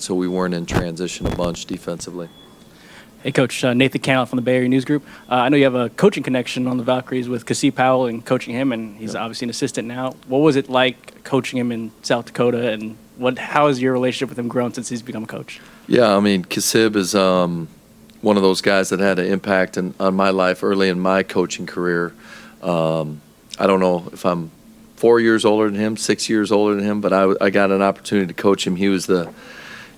so we weren't in transition a bunch defensively. Hey, Coach. Nathan Cannell from the Bay Area News Group. I know you have a coaching connection on the Valkyries with Cassib Powell and coaching him, and he's obviously an assistant now. What was it like coaching him in South Dakota, and how has your relationship with him grown since he's become a coach? Yeah, I mean, Cassib is one of those guys that had an impact on my life early in my coaching career. I don't know if I'm 4 years older than him, 6 years older than him, but I got an opportunity to coach him. He was the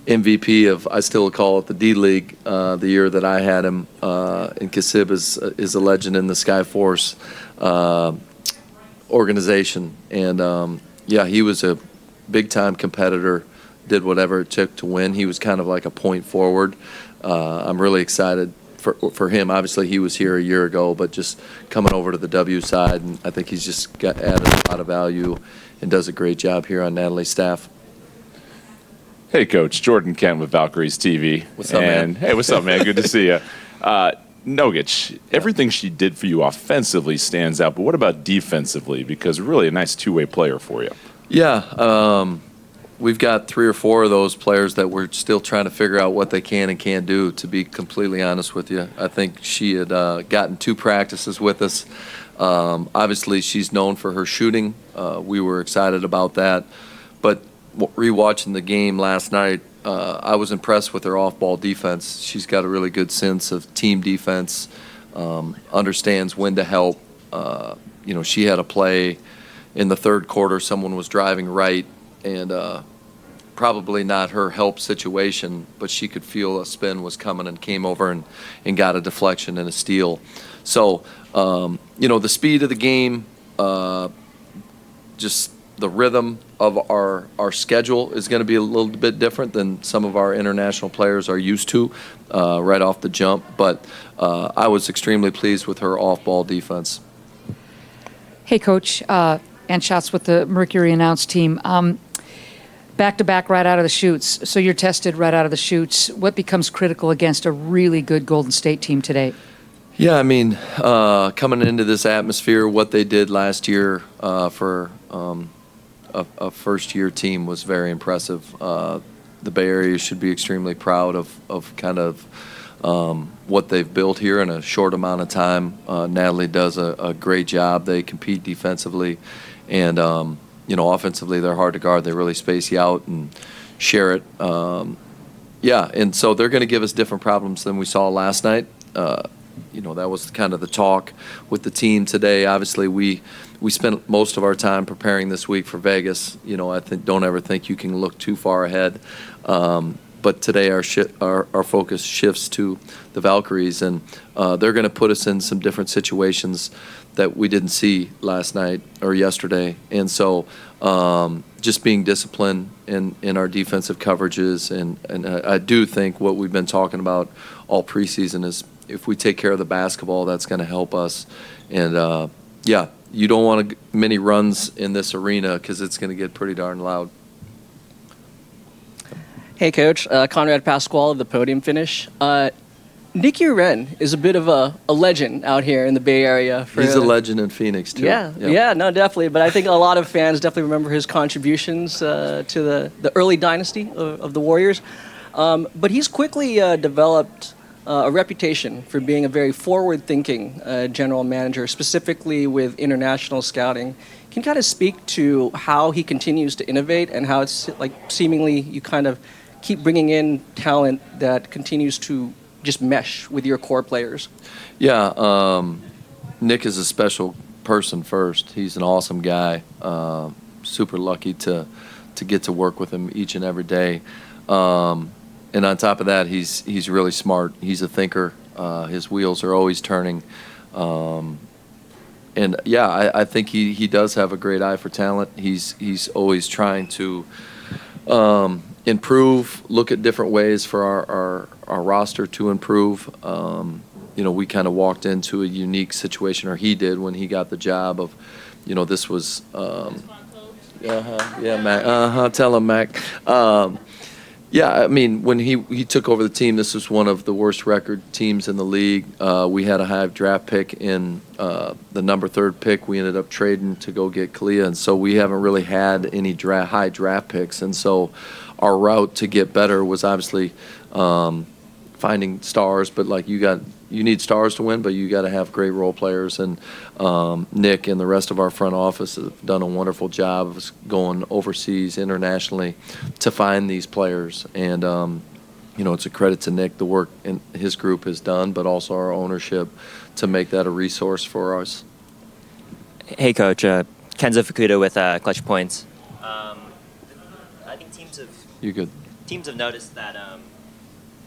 MVP of, I still call it the D-League, the year that I had him. And Cassib is a legend in the Skyforce organization. And, he was a big-time competitor, did whatever it took to win. He was kind of like a point forward. I'm really excited for him. Obviously, he was here a year ago, but just coming over to the W side, and I think he's just added a lot of value and does a great job here on Natalie's staff. Hey, Coach. Jordan Kent with Valkyries TV. What's up, man? Hey, what's up, man? Good to see you. Nogic, everything she did for you offensively stands out, but what about defensively? Because really a nice two-way player for you. Yeah, we've got 3 or 4 of those players that we're still trying to figure out what they can and can't do, to be completely honest with you. I think she had gotten 2 practices with us. Obviously, she's known for her shooting. We were excited about that. But rewatching the game last night, I was impressed with her off-ball defense. She's got a really good sense of team defense, understands when to help. She had a play in the third quarter. Someone was driving right, and probably not her help situation, but she could feel a spin was coming and came over and got a deflection and a steal. So, the speed of the game, just the rhythm of our schedule is going to be a little bit different than some of our international players are used to right off the jump. But I was extremely pleased with her off-ball defense. Hey, Coach, and shots with the Mercury announced team. Back-to-back right out of the chutes. So you're tested right out of the chutes. What becomes critical against a really good Golden State team today? Yeah, I mean, coming into this atmosphere, what they did last year for a first-year team was very impressive. The Bay Area should be extremely proud of kind of what they've built here in a short amount of time. Natalie does a great job. They compete defensively, and offensively they're hard to guard. They really space you out and share it. And so they're going to give us different problems than we saw last night. That was kind of the talk with the team today. Obviously, we spent most of our time preparing this week for Vegas. I think don't ever think you can look too far ahead. But today our focus shifts to the Valkyries, and they're going to put us in some different situations that we didn't see last night or yesterday. And so just being disciplined in our defensive coverages, and I do think what we've been talking about all preseason is if we take care of the basketball, that's going to help us. And, you don't want many runs in this arena because it's going to get pretty darn loud. Hey, Coach. Conrad Pasquale of the Podium Finish. Nicky Wren is a bit of a legend out here in the Bay Area. He's a legend in Phoenix, too. Yeah, no, definitely. But I think a lot of fans definitely remember his contributions to the early dynasty of the Warriors. But he's quickly developed a reputation for being a very forward-thinking general manager, specifically with international scouting. Can you kind of speak to how he continues to innovate and how it's like seemingly you kind of keep bringing in talent that continues to just mesh with your core players? Yeah, Nick is a special person first. He's an awesome guy. Super lucky to get to work with him each and every day. And on top of that, he's really smart. He's a thinker. His wheels are always turning. I think he does have a great eye for talent. He's always trying to improve, look at different ways for our roster to improve. We kind of walked into a unique situation, or he did when he got the job of, this was, Mac. Tell him, Mac. I mean, when he took over the team, this was one of the worst record teams in the league. We had a high draft pick in the number 3 pick. We ended up trading to go get Kalia, and so we haven't really had any high draft picks. And so our route to get better was obviously finding stars, but like you need stars to win, but you got to have great role players. And Nick and the rest of our front office have done a wonderful job of going overseas, internationally, to find these players. And it's a credit to Nick, the work his group has done, but also our ownership to make that a resource for us. Hey, Coach. Kenzo Fukuda with Clutch Points. I think You're good. teams have noticed that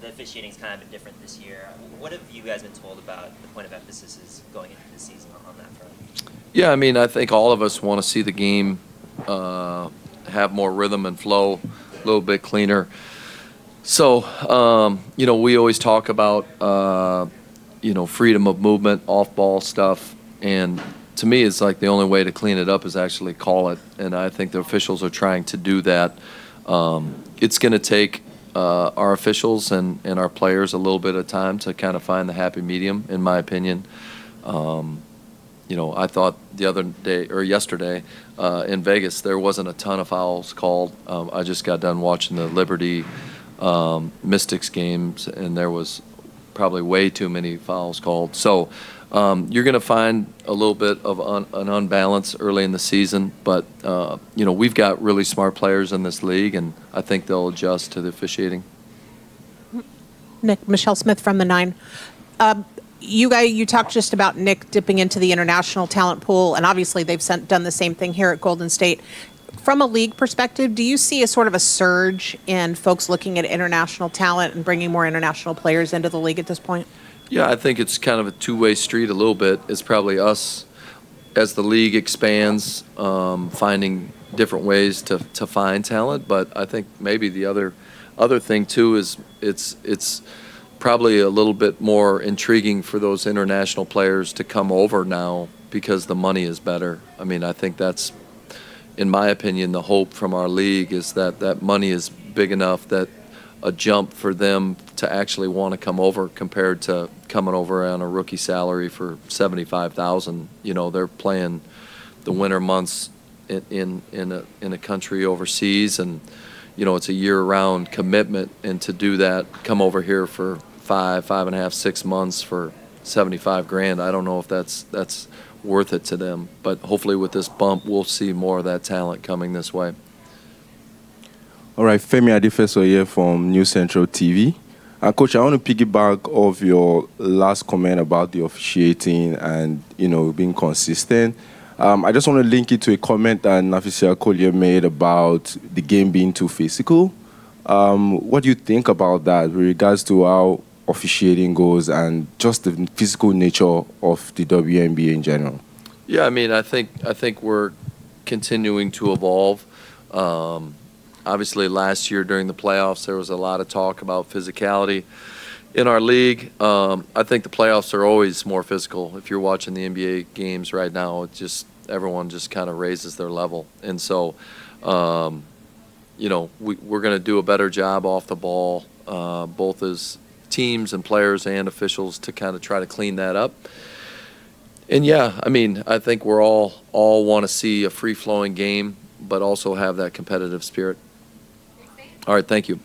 the officiating's kind of been different this year. What have you guys been told about the point of emphasis is going into the season on that front? Yeah, I mean, I think all of us want to see the game have more rhythm and flow, a little bit cleaner. So, we always talk about, freedom of movement, off-ball stuff, and to me, it's like the only way to clean it up is actually call it, and I think the officials are trying to do that. It's going to take our officials and our players a little bit of time to kind of find the happy medium, in my opinion. I thought the other day or yesterday in Vegas there wasn't a ton of fouls called. I just got done watching the Liberty Mystics games, and there was probably way too many fouls called. So you're going to find a little bit of an unbalance early in the season, but we've got really smart players in this league, and I think they'll adjust to the officiating. Nick, Michelle Smith from the Nine. You talked just about Nick dipping into the international talent pool, and obviously they've done the same thing here at Golden State. From a league perspective, do you see a sort of a surge in folks looking at international talent and bringing more international players into the league at this point? Yeah, I think it's kind of a two-way street a little bit. It's probably us, as the league expands, finding different ways to find talent. But I think maybe the other thing, too, is it's probably a little bit more intriguing for those international players to come over now because the money is better. I mean, I think that's, in my opinion, the hope from our league is that money is big enough that a jump for them to actually want to come over compared to coming over on a rookie salary for $75,000. They're playing the winter months in a country overseas, and it's a year-round commitment. And to do that, come over here for 5.5, 6 months for $75,000. I don't know if that's worth it to them. But hopefully with this bump, we'll see more of that talent coming this way. All right, Femi Adefeso here from New Central TV. Coach, I want to piggyback off your last comment about the officiating and, being consistent. I just want to link it to a comment that Nafisa Collier made about the game being too physical. What do you think about that with regards to how officiating goes and just the physical nature of the WNBA in general? Yeah, I mean, I think we're continuing to evolve. Obviously, last year during the playoffs, there was a lot of talk about physicality in our league. I think the playoffs are always more physical. If you're watching the NBA games right now, everyone just kind of raises their level. And so, we're going to do a better job off the ball, both as teams and players and officials, to kind of try to clean that up. And yeah, I mean, I think we're all want to see a free-flowing game, but also have that competitive spirit. All right, thank you.